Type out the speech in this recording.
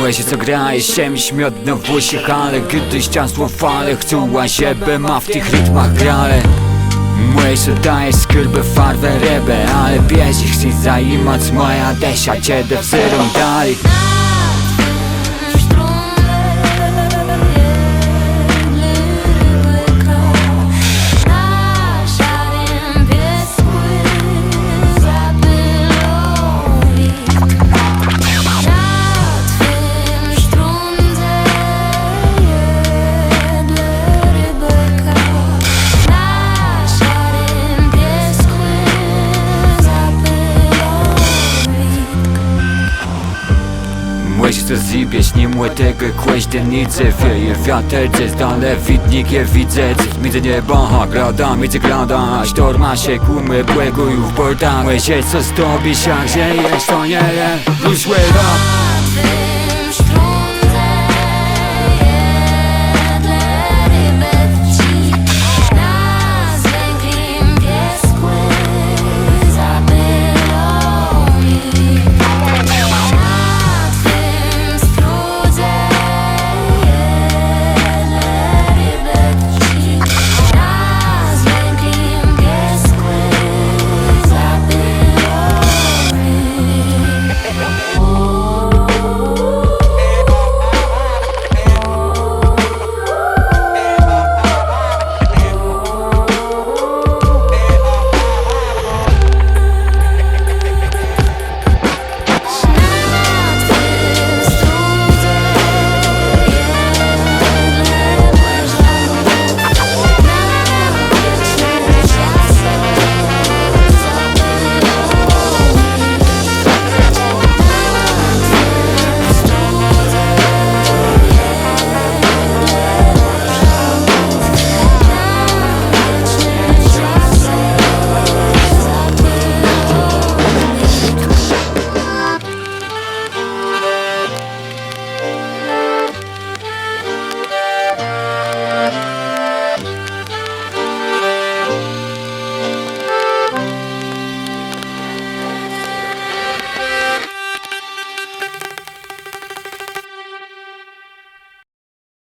Młeś co graje się śmiot na włosach, ale gdy ściasło fale chcą żeby ma w tych rytmach grale. Młeś co daje skrbę farwę rybę, ale bierz ich chce zajmować moja desia ciebie wzyrą dalej. Młeś co zjebieś, nie młodego kłaździenicy. Wieje wiaterce, z dale widnikie widzę. Między nieba grada, między grada sztorma się kumy, błeguj w portach. Młeś co zdobisz, jak żyjesz, to nie wiem. Wyszły rap.